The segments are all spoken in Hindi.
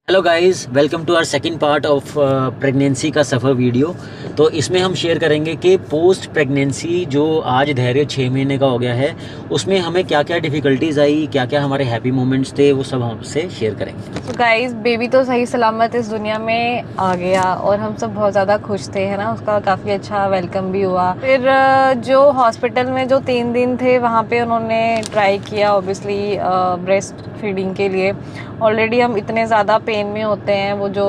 Hello guys, welcome to our second part of pregnancy का सफ़र वीडियो। तो इसमें हम शेयर करेंगे कि पोस्ट प्रेगनेंसी जो आज धैर्य 6 महीने का हो गया है, उसमें हमें क्या क्या डिफ़िकल्टीज आई, क्या क्या हमारे हैप्पी मोमेंट्स थे, वो सब हम आपसे शेयर करेंगे। तो गाइस बेबी तो सही सलामत इस दुनिया में आ गया और हम सब बहुत ज़्यादा खुश थे, है ना। उसका काफ़ी अच्छा वेलकम भी हुआ। फिर जो हॉस्पिटल में जो 3 दिन थे वहाँ पे उन्होंने ट्राई किया ऑब्वियसली ब्रेस्ट फीडिंग के लिए। ऑलरेडी हम इतने ज़्यादा पेन में होते हैं, वो जो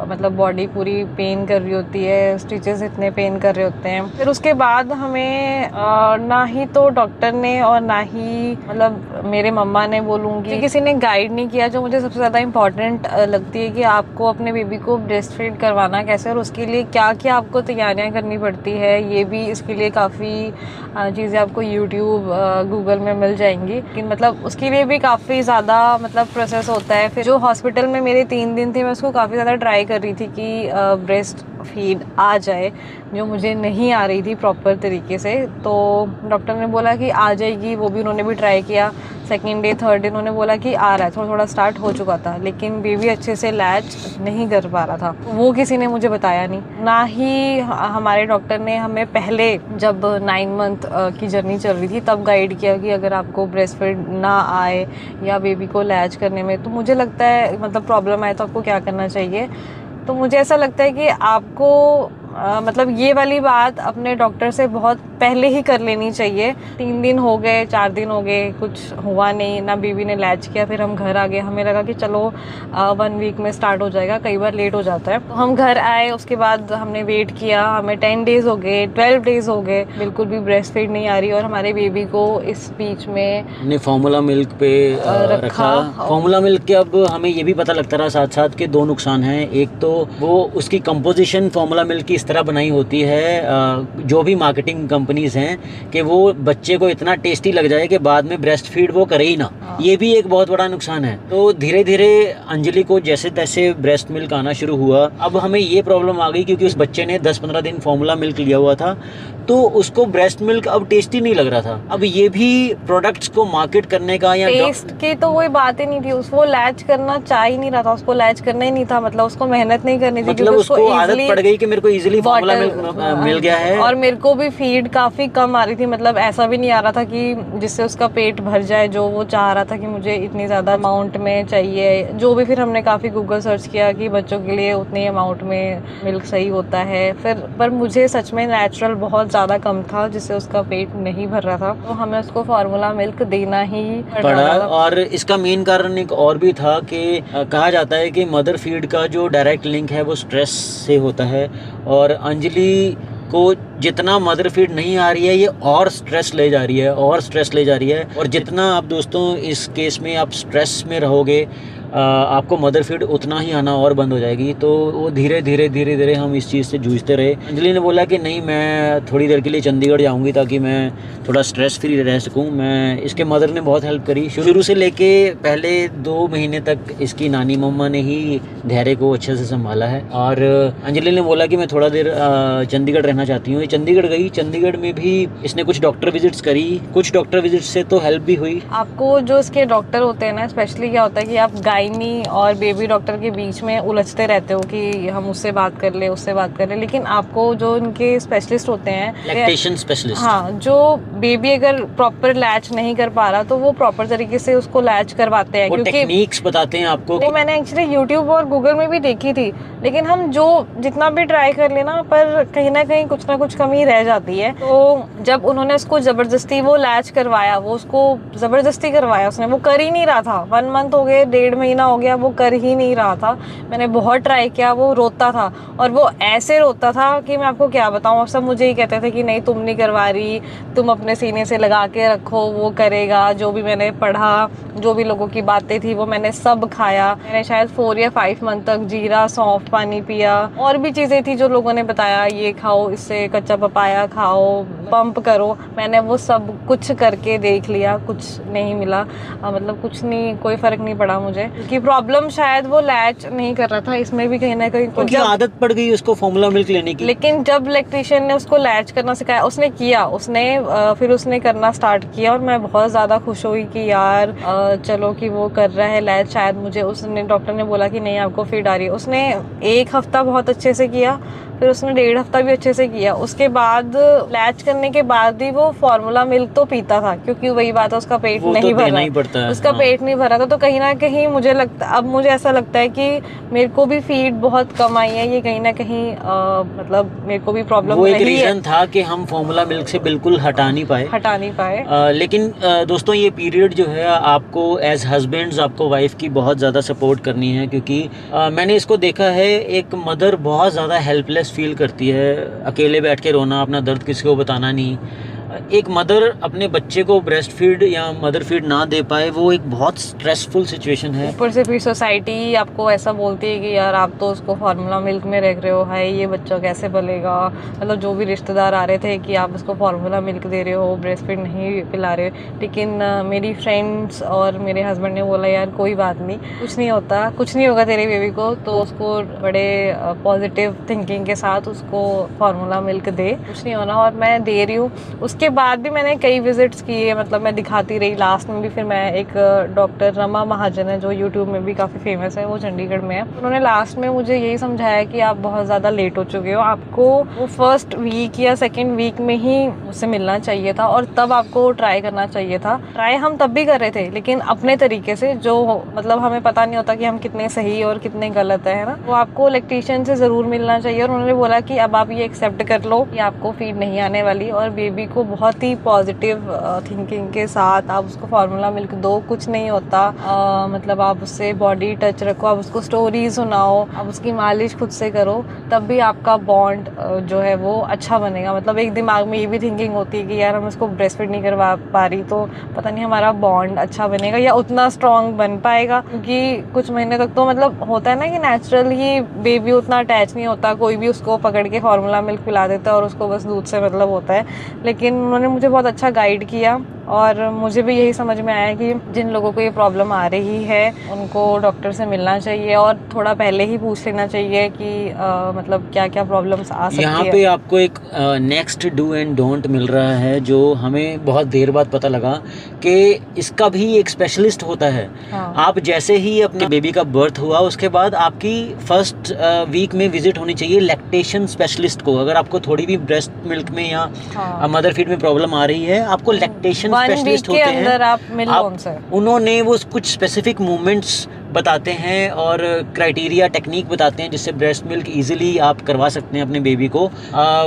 मतलब बॉडी पूरी पेन कर रही होती है, स्टिचेस इतने पेन कर रहे होते हैं। फिर उसके बाद हमें ना ही तो डॉक्टर ने और ना ही मतलब मेरे मम्मा ने बोलूँगी किसी ने गाइड नहीं किया। जो मुझे सबसे ज़्यादा इम्पॉर्टेंट लगती है कि आपको अपने बेबी को ब्रेस्ट फीड करवाना कैसे और उसके लिए क्या क्या आपको तैयारियां करनी पड़ती है, ये भी इसके लिए काफ़ी चीज़ें आपको यूट्यूब गूगल में मिल जाएंगी। लेकिन मतलब उसके लिए भी काफ़ी ज़्यादा मतलब प्रोसेस होता है। फिर जो हॉस्पिटल में मेरे 3 दिन थे मैं उसको काफ़ी ज़्यादा ट्राई कर रही थी कि ब्रेस्ट फीड आ जाए, जो मुझे नहीं आ रही थी प्रॉपर तरीके से। तो डॉक्टर ने बोला कि आ जाएगी, वो भी उन्होंने भी ट्राई किया। सेकेंड डे थर्ड डे उन्होंने बोला कि आ रहा है, थोड़ा थोड़ा स्टार्ट हो चुका था, लेकिन बेबी अच्छे से लैच नहीं कर पा रहा था। वो किसी ने मुझे बताया नहीं, ना ही हमारे डॉक्टर ने हमें पहले जब 9 मंथ की जर्नी चल रही थी तब गाइड किया कि अगर आपको ब्रेस्ट फीड ना आए या बेबी को लैच करने में तो मुझे लगता है मतलब प्रॉब्लम आए तो आपको क्या करना चाहिए। तो मुझे ऐसा लगता है कि आपको मतलब ये वाली बात अपने डॉक्टर से बहुत पहले ही कर लेनी चाहिए। 3 दिन हो गए, 4 दिन हो गए, कुछ हुआ नहीं, ना बेबी ने लैच किया। फिर हम घर आ गए, हमें लगा कि चलो 1 वीक में स्टार्ट हो जाएगा, कई बार लेट हो जाता है। तो हम घर आए, उसके बाद हमने वेट किया, हमें 10 डेज हो गए, 12 डेज हो गए, बिल्कुल भी ब्रेस्ट फीड नहीं आ रही। और हमारे बेबी को इस बीच में हमने फार्मूला मिल्क पे रखा। फार्मूला मिल्क के अब हमें ये भी पता लगता रहा साथ साथ के दो नुकसान हैं। एक तो वो उसकी कंपोजिशन फार्मूला मिल्क की इस तरह बनाई होती है, जो भी मार्केटिंग कंपनीज हैं, कि वो बच्चे को इतना टेस्टी लग जाए कि बाद में ब्रेस्ट फीड वो करे ही ना। ये भी एक बहुत बड़ा नुकसान है। तो धीरे धीरे अंजलि को जैसे तैसे ब्रेस्ट मिल्क आना शुरू हुआ। अब हमें ये प्रॉब्लम आ गई क्योंकि उस बच्चे ने 10-15 दिन फार्मूला मिल्क लिया हुआ था, तो उसको ब्रेस्ट मिल्क अब टेस्टी नहीं लग रहा था। अब ये भी प्रोडक्ट्स को मार्केट करने का या टेस्ट की तो कोई बात ही नहीं थी, उसको लैच करना चाह ही नहीं रहा था, उसको लैच करना ही नहीं था। मतलब उसको मेहनत नहीं करनी थी, मतलब उसको आदत पड़ गई कि मेरे को इजीली फार्मूला मिल्क मिल गया है। और मेरे को भी फीड काफी कम आ रही थी, मतलब ऐसा भी नहीं आ रहा था कि जिससे उसका पेट भर जाए, जो वो चाह रहा था कि मुझे इतनी ज्यादा अमाउंट में चाहिए। जो भी फिर हमने काफी गूगल सर्च किया कि बच्चों के लिए उतनी अमाउंट में मिल्क सही होता है। फिर पर मुझे सच में नेचुरल बहुत ज्यादा कम था, जिससे उसका पेट नहीं भर रहा था, तो हमें उसको फार्मूला मिल्क देना ही पड़ा। और इसका मेन कारण एक और भी था कि कहा जाता है कि मदर फीड का जो डायरेक्ट लिंक है वो स्ट्रेस से होता है, और अंजलि को जितना मदर फीड नहीं आ रही है ये और स्ट्रेस ले जा रही है, और स्ट्रेस ले जा रही है। और जितना आप दोस्तों इस केस में आप स्ट्रेस में रहोगे, आपको मदर फीड उतना ही आना और बंद हो जाएगी। तो वो धीरे धीरे हम इस चीज़ से जूझते रहे। अंजलि ने बोला कि नहीं, मैं थोड़ी देर के लिए चंडीगढ़ जाऊंगी ताकि मैं थोड़ा स्ट्रेस फ्री रह सकूं। मैं इसके मदर ने बहुत हेल्प करी शुरू से लेके पहले 2 महीने तक। इसकी नानी मम्मा ने ही धैर्य को अच्छे से संभाला है। और अंजलि ने बोला कि मैं थोड़ा देर चंडीगढ़ रहना चाहती हूँ। चंडीगढ़ गई, चंडीगढ़ में भी इसने कुछ डॉक्टर विजिट्स करी। कुछ डॉक्टर विजिट्स से तो हेल्प भी हुई। आपको जो इसके डॉक्टर होते हैं ना, स्पेशली क्या होता है कि आप गायनी और बेबी डॉक्टर के बीच में उलझते रहते हो कि हम उससे बात कर ले, उससे बात कर ले। लेकिन आपको जो इनके स्पेशलिस्ट होते हैं, लैक्टेशन स्पेशलिस्ट, हाँ, जो बेबी अगर प्रॉपर लैच नहीं कर पा रहा तो वो प्रॉपर तरीके से उसको लैच करवाते हैं, क्योंकि टेक्निक्स बताते हैं आपको। वो मैंने एक्चुअली यूट्यूब और गूगल में भी देखी थी, लेकिन हम जो जितना भी ट्राई कर लेना पर कहीं ना कहीं कुछ ना कुछ कमी रह जाती है। तो जब उन्होंने उसको जबरदस्ती वो लैच करवाया, वो उसको जबरदस्ती करवाया, उसने वो कर ही नहीं रहा था। 1 मंथ हो गए, 1.5 महीना हो गया, वो कर ही नहीं रहा था। मैंने बहुत ट्राई किया, वो रोता था, और वो ऐसे रोता था कि मैं आपको क्या बताऊं। अब सब मुझे ही कहते थे कि नहीं तुम नहीं करवा रही, तुम अपने सीने से लगा के रखो, वो करेगा। जो भी मैंने पढ़ा, जो भी लोगों की बातें थी, वो मैंने सब खाया। मैंने शायद 4 या 5 मंथ तक जीरा सौंफ पानी पिया, और भी चीज़ें थी जो लोगों ने बताया, ये खाओ, इससे कच्चा पपाया खाओ, पंप करो। मैंने वो सब कुछ करके देख लिया, कुछ नहीं मिला। मतलब कुछ नहीं, कोई फ़र्क नहीं पड़ा मुझे। कि प्रॉब्लम शायद वो लैच नहीं कर रहा था, इसमें भी कहीं ना कहीं क्योंकि आदत पड़ गई उसको फॉर्मूला मिल्क लेने की। लेकिन जब इलेक्ट्रिशियन ने उसको लैच करना सिखाया, उसने किया, फिर उसने करना स्टार्ट किया और मैं बहुत ज़्यादा खुश हुई कि यार चलो कि वो कर रहा है लैच। शायद मुझे उसने, डॉक्टर ने बोला कि नहीं आपको फीड आ रही है। उसने 1 हफ्ता बहुत अच्छे से किया, फिर उसने 1.5 हफ्ता भी अच्छे से किया। उसके बाद लैच करने के बाद भी वो फार्मूला मिल्क तो पीता था, क्योंकि वही बात है उसका पेट नहीं भर रहा है, उसका पेट नहीं भरा था। तो कहीं ना कहीं मुझे ऐसा लगता है कि मेरे को भी फीड बहुत कम आई है, ये कहीं ना कहीं मतलब मेरे को भी प्रॉब्लम वो एक रीजन था कि हम फार्मूला मिल्क से बिल्कुल हटा नहीं पाए। लेकिन दोस्तों ये पीरियड जो है आपको एज हस्बैंड्स आपको वाइफ की बहुत ज़्यादा सपोर्ट करनी है, क्योंकि मैंने इसको देखा है, एक मदर बहुत ज़्यादा हेल्पलेस फील करती है, अकेले बैठ के रोना, अपना दर्द किसी को बताना नहीं। एक मदर अपने बच्चे को ब्रेस्ट फीड या मदर फीड ना दे पाए, वो एक बहुत स्ट्रेसफुल सिचुएशन है। ऊपर से फिर सोसाइटी आपको ऐसा बोलती है कि यार आप तो उसको फार्मूला मिल्क में रख रहे हो, हाय ये बच्चा कैसे पलेगा। मतलब जो भी रिश्तेदार आ रहे थे कि आप उसको फार्मूला मिल्क दे रहे हो, ब्रेस्ट फीड नहीं पिला रहे हो। लेकिन मेरी फ्रेंड्स और मेरे हस्बैंड ने बोला यार कोई बात नहीं, कुछ नहीं होता, कुछ नहीं होगा तेरे बेबी को, तो उसको बड़े पॉजिटिव थिंकिंग के साथ उसको फार्मूला मिल्क दे, कुछ नहीं होना। और मैं दे रही हूँ। उसके बाद भी मैंने कई विजिट्स किए, मतलब मैं दिखाती रही। लास्ट में भी फिर मैं एक डॉक्टर रमा महाजन है जो यूट्यूब में भी काफ़ी फेमस है, वो चंडीगढ़ में है। उन्होंने लास्ट में मुझे यही समझाया कि आप बहुत ज़्यादा लेट हो चुके हो, आपको वो फर्स्ट वीक या सेकेंड वीक में ही मुझसे मिलना चाहिए था और तब आपको ट्राई करना चाहिए था। ट्राई हम तब भी कर रहे थे, लेकिन अपने तरीके से, जो मतलब हमें पता नहीं होता कि हम कितने सही और कितने गलत है ना। वो आपको इलेक्ट्रिशियन से ज़रूर मिलना चाहिए। और उन्होंने बोला कि अब आप ये एक्सेप्ट कर लो कि आपको फीड नहीं आने वाली, और बेबी को बहुत ही पॉजिटिव थिंकिंग के साथ आप उसको फार्मूला मिल्क दो, कुछ नहीं होता। मतलब आप उससे बॉडी टच रखो, आप उसको स्टोरी सुनाओ, आप उसकी मालिश खुद से करो, तब भी आपका बॉन्ड जो है वो अच्छा बनेगा। मतलब एक दिमाग में ये भी थिंकिंग होती है कि यार हम उसको ब्रेस्ट फीड नहीं करवा पा रही, तो पता नहीं हमारा बॉन्ड अच्छा बनेगा या उतना स्ट्रॉन्ग बन पाएगा। क्योंकि कुछ महीने तक तो मतलब होता है ना कि नेचुरली बेबी उतना अटैच नहीं होता, कोई भी उसको पकड़ के फार्मूला मिल्क पिला देता है और उसको बस दूध से मतलब होता है। लेकिन उन्होंने मुझे बहुत अच्छा गाइड किया और मुझे भी यही समझ में आया कि जिन लोगों को ये प्रॉब्लम आ रही है उनको डॉक्टर से मिलना चाहिए और थोड़ा पहले ही पूछ लेना चाहिए कि मतलब क्या क्या प्रॉब्लम्स आ सकती है। यहाँ पे आपको एक नेक्स्ट डू एंड डोंट मिल रहा है, जो हमें बहुत देर बाद पता लगा कि इसका भी एक स्पेशलिस्ट होता है। हाँ। आप जैसे ही अपने बेबी का बर्थ हुआ उसके बाद आपकी फर्स्ट वीक में विजिट होनी चाहिए लैक्टेशन स्पेशलिस्ट को। अगर आपको थोड़ी भी ब्रेस्ट मिल्क में या मदर फीड में प्रॉब्लम आ रही है, आपको लैक्टेशन स्पेशलिस्ट होते हैं, आप मिलो उनसे। उन्होंने वो कुछ स्पेसिफिक मूवमेंट्स बताते हैं और क्राइटेरिया टेक्निक बताते हैं जिससे ब्रेस्ट मिल्क इजीली आप करवा सकते हैं अपने बेबी को।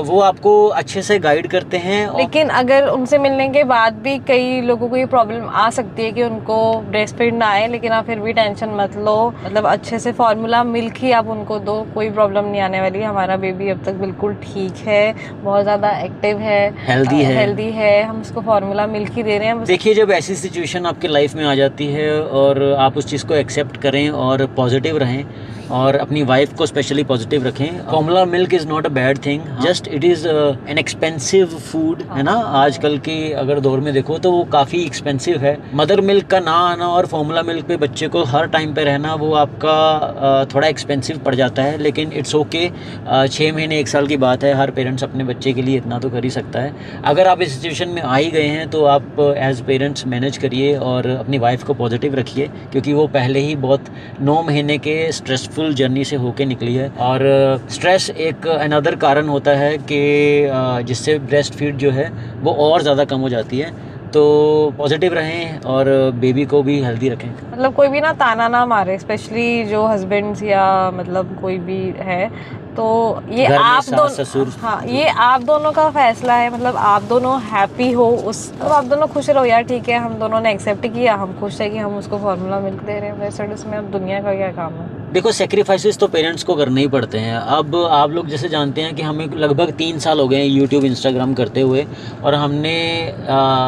वो आपको अच्छे से गाइड करते हैं। लेकिन अगर उनसे मिलने के बाद भी कई लोगों को ये प्रॉब्लम आ सकती है कि उनको ब्रेस्ट फीड ना आए, लेकिन आप फिर भी टेंशन मत लो, मतलब अच्छे से फार्मूला मिल्क ही आप उनको दो, कोई प्रॉब्लम नहीं आने वाली। हमारा बेबी अब तक बिल्कुल ठीक है, बहुत ज़्यादा एक्टिव है, हेल्दी है, हम उसको फार्मूला मिल्क ही दे रहे हैं। देखिए, जब ऐसी सिचुएशन आपके लाइफ में आ जाती है और आप उस चीज़ को एक्सेप्ट करें और पॉजिटिव रहें और अपनी वाइफ को स्पेशली पॉजिटिव रखें। Formula milk is not a bad thing, just it is an expensive food, है ना। आजकल के अगर दौर में देखो तो वो काफ़ी एक्सपेंसिव है। मदर मिल्क का ना आना और फार्मूला मिल्क पे बच्चे को हर टाइम पे रहना, वो आपका थोड़ा एक्सपेंसिव पड़ जाता है, लेकिन इट्स ओके। 6 महीने 1 साल की बात है, हर पेरेंट्स अपने बच्चे के लिए इतना तो कर ही सकता है। अगर आप इस सिचुएशन में आ ही गए हैं तो आप एज पेरेंट्स मैनेज करिए और अपनी वाइफ को पॉजिटिव रखिए, क्योंकि वो पहले ही बहुत 9 महीने के स्ट्रेसफुल जर्नी से होके निकली है। और स्ट्रेस एक अनदर कारण होता है कि जिससे ब्रेस्ट फीड जो है वो और ज़्यादा कम हो जाती है। तो पॉजिटिव रहें और बेबी को भी हेल्दी रखें। मतलब कोई भी ना ताना ना मारे, स्पेशली जो हस्बैंड्स या मतलब कोई भी है, तो ये आप दोनों, हाँ, ये आप दोनों का फैसला है। मतलब आप दोनों हैप्पी हो, तो आप दोनों खुश रहो यार, ठीक है, हम दोनों ने एक्सेप्ट किया, हम खुश है कि हम उसको फार्मूला मिल्क दे रहे हैं, वैसे इसमें अब दुनिया का क्या काम है। देखो, सेक्रीफाइसेस तो पेरेंट्स को करने ही पड़ते हैं। अब आप लोग जैसे जानते हैं कि हमें लगभग 3 साल हो गए हैं यूट्यूब इंस्टाग्राम करते हुए, और हमने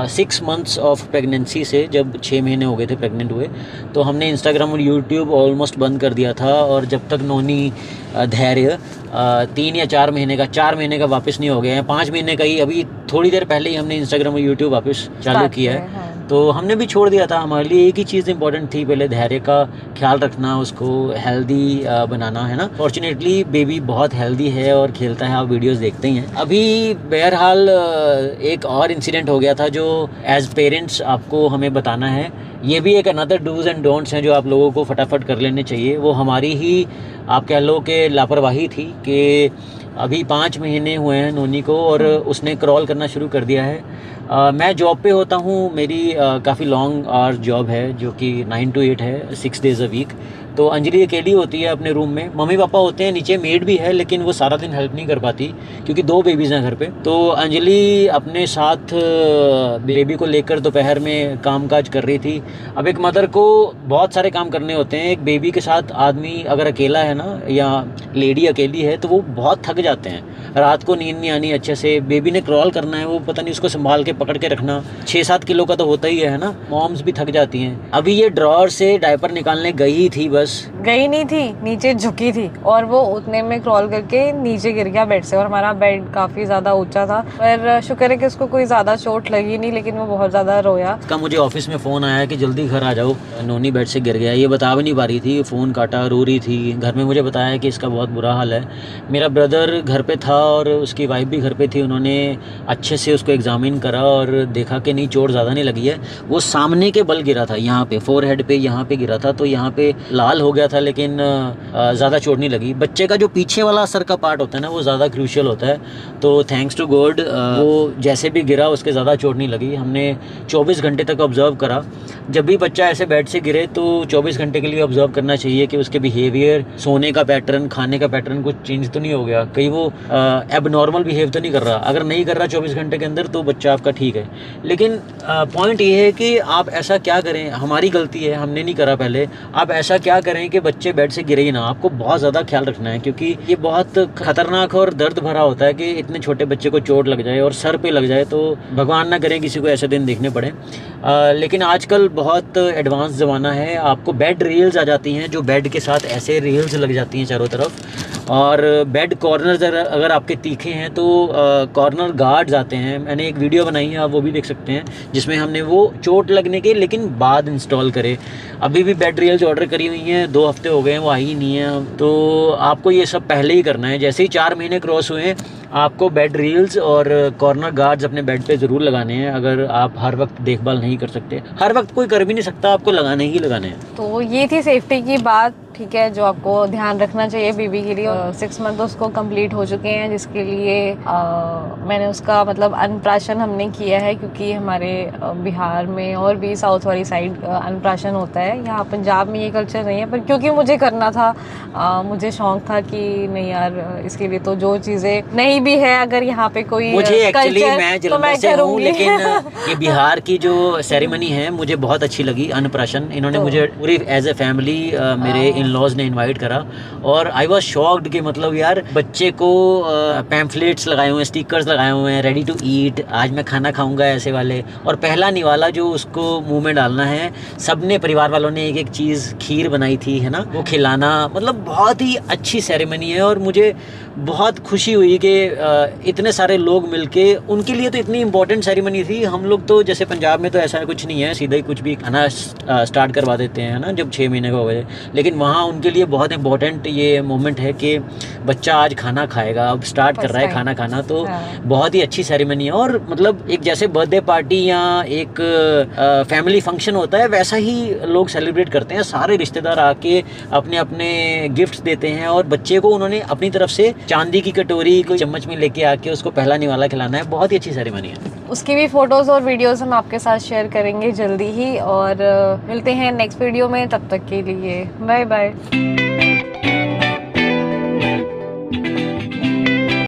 6 मंथ्स ऑफ प्रेगनेंसी से, जब 6 महीने हो गए थे प्रेग्नेंट हुए, तो हमने इंस्टाग्राम और यूट्यूब ऑलमोस्ट बंद कर दिया था। और जब तक नोनी धैर्य 3 या 4 महीने का, 4 महीने का वापस नहीं हो गए हैं, 5 महीने का ही, अभी थोड़ी देर पहले ही हमने इंस्टाग्राम और यूट्यूब वापस चालू किया है। तो हमने भी छोड़ दिया था। हमारे लिए एक ही चीज़ इंपॉर्टेंट थी, पहले धैर्य का ख्याल रखना, उसको हेल्दी बनाना, है ना। फॉर्चुनेटली बेबी बहुत हेल्दी है और खेलता है, आप वीडियोस देखते ही हैं। अभी बहरहाल एक और इंसिडेंट हो गया था जो एज पेरेंट्स आपको हमें बताना है। ये भी एक अनदर डूज एंड डोंट्स हैं जो आप लोगों को फटाफट कर लेने चाहिए। वो हमारी ही आप कह लो कि लापरवाही थी कि अभी 5 महीने हुए हैं नोनी को और उसने क्रॉल करना शुरू कर दिया है। मैं जॉब पे होता हूँ, मेरी काफ़ी लॉन्ग आवर जॉब है जो कि 9 to 8 है, 6 days a week। तो अंजलि अकेली होती है अपने रूम में, मम्मी पापा होते हैं नीचे, मेड भी है, लेकिन वो सारा दिन हेल्प नहीं कर पाती क्योंकि 2 बेबीज़ हैं घर पे। तो अंजलि अपने साथ बेबी को लेकर दोपहर में कामकाज कर रही थी। अब एक मदर को बहुत सारे काम करने होते हैं, एक बेबी के साथ आदमी अगर अकेला है ना, या लेडी अकेली है, तो वो बहुत थक जाते हैं। रात को नींद नहीं आनी अच्छे से, बेबी ने क्रॉल करना है, वो पता नहीं उसको संभाल के पकड़ के रखना, 6-7 किलो का तो होता ही है ना। मॉम्स भी थक जाती हैं। अभी ये ड्रॉअर से डायपर निकालने गई थी, बस गई नहीं थी, नीचे झुकी थी और वो उतने में क्रॉल करके नीचे गिर गया बेड से। और हमारा बेड काफी ज्यादा ऊंचा था, पर शुक्र है कि उसको कोई ज्यादा चोट लगी नहीं, लेकिन वो बहुत ज्यादा रोया। का मुझे ऑफिस में फ़ोन आया कि जल्दी घर आ जाओ, नोनी बेड से गिर गया। ये बता भी नहीं पा रही थी, फ़ोन काटा, रो रही थी। घर में मुझे बताया कि इसका बहुत बुरा हाल है। मेरा ब्रदर घर पे था और उसकी वाइफ भी घर पे थी। उन्होंने अच्छे से उसको एग्जामिन करा और देखा कि नहीं, चोट ज़्यादा नहीं लगी है। वो सामने के बल गिरा था, यहाँ पे फोरहेड पे यहाँ पे गिरा था, तो यहाँ पे लाल हो गया था, लेकिन ज़्यादा चोट नहीं लगी। बच्चे का जो पीछे वाला सर का पार्ट होता है ना, वो ज़्यादा क्रूशियल होता है। तो थैंक्स टू गॉड वो जैसे भी गिरा उसके ज़्यादा चोट नहीं लगी। हमने 24 घंटे तक ऑब्ज़र्व करा। जब भी बच्चा ऐसे बेड से गिरे तो 24 घंटे के लिए ऑब्ज़र्व करना चाहिए कि उसके बिहेवियर, सोने का पैटर्न, खाने का पैटर्न कुछ चेंज तो नहीं हो गया, कहीं वो एबनॉर्मल बिहेव तो नहीं कर रहा। अगर नहीं कर रहा 24 घंटे के अंदर तो बच्चा आपका ठीक है। लेकिन पॉइंट ये है कि आप ऐसा क्या करें, हमारी गलती है, हमने नहीं करा पहले। आप ऐसा क्या करें कि बच्चे बेड से गिरे ही ना। आपको बहुत ज़्यादा ख्याल रखना है क्योंकि ये बहुत खतरनाक और दर्द भरा होता है कि इतने छोटे बच्चे को चोट लग जाए और सर पे लग जाए। तो भगवान ना करें किसी को ऐसे दिन देखने पड़े। लेकिन आजकल बहुत एडवांस ज़माना है, आपको बेड रील्स आ जाती हैं जो बेड के साथ ऐसे रील्स लग जाती हैं चारों तरफ। और बेड कॉर्नर्स अगर आपके तीखे हैं तो कॉर्नर गार्ड्स आते हैं। मैंने एक वीडियो बनाई है, आप वो भी देख सकते हैं, जिसमें हमने वो चोट लगने के लेकिन बाद इंस्टॉल करे। अभी भी बेड रील्स ऑर्डर करी हुई हैं, 2 हफ्ते हो गए हैं, वो आई ही नहीं है। तो आपको ये सब पहले ही करना है। जैसे ही 4 महीने क्रॉस हुए आपको बेड रील्स और कॉर्नर गार्ड्स अपने बेड पे ज़रूर लगाने हैं। अगर आप हर वक्त देखभाल नहीं कर सकते, हर वक्त कोई कर भी नहीं सकता, आपको लगाने ही लगाने हैं। तो ये थी सेफ्टी की बात, ठीक है, जो आपको ध्यान रखना चाहिए बेबी के लिए। 6 मंथ उसको कंप्लीट हो चुके हैं, जिसके लिए मैंने उसका मतलब अन्नप्राशन हमने किया है, क्योंकि हमारे बिहार में और भी साउथ वाली साइड अन्नप्राशन होता है। यहाँ पंजाब में ये कल्चर नहीं है, पर क्योंकि मुझे करना था, मुझे शौक था कि नहीं यार, इसके लिए तो जो चीज़ें नहीं भी है, अगर यहाँ पे कोई मुझे एक्चुअली मैं तो जलंधर मैं से हूँ, करूँगी। लेकिन ये बिहार की जो सेरेमनी है मुझे बहुत अच्छी लगी, अन्नप्राशन। इन्होंने तो मुझे पूरी एज ए फैमिली मेरे इन लॉज ने इनवाइट करा और आई वाज शॉक्ड कि मतलब यार, बच्चे को पैम्फलेट्स लगाए हुए हैं, स्टिकर्स लगाए हुए हैं, रेडी टू ईट, आज मैं खाना खाऊंगा ऐसे वाले। और पहला निवाला जो उसको मुंह में डालना है, सबने परिवार वालों ने एक एक चीज़, खीर बनाई थी, है ना, वो खिलाना। मतलब बहुत ही अच्छी सेरेमनी है और मुझे बहुत खुशी हुई कि इतने सारे लोग मिलके, उनके लिए तो इतनी इंपॉर्टेंट सेरेमनी थी। हम लोग तो जैसे पंजाब में तो ऐसा कुछ नहीं है, सीधा ही कुछ भी खाना स्टार्ट करवा देते हैं, है ना, जब 6 महीने का हो गए। लेकिन वहाँ उनके लिए बहुत इंपॉर्टेंट ये मोमेंट है कि बच्चा आज खाना खाएगा, अब स्टार्ट कर रहा है खाना खाना। तो बहुत ही अच्छी सेरेमनी है। और मतलब एक जैसे बर्थडे पार्टी या एक फैमिली फंक्शन होता है, वैसा ही लोग सेलिब्रेट करते हैं। सारे रिश्तेदार आके अपने अपने गिफ्ट्स देते हैं और बच्चे को उन्होंने अपनी तरफ से चांदी की कटोरी कोई चम्मच में लेके आके उसको पहला निवाला खिलाना है। बहुत ही अच्छी सेरेमनी है। उसकी भी फोटोज और वीडियोस हम आपके साथ शेयर करेंगे जल्दी ही, और मिलते हैं नेक्स्ट वीडियो में। तब तक के लिए बाय बाय।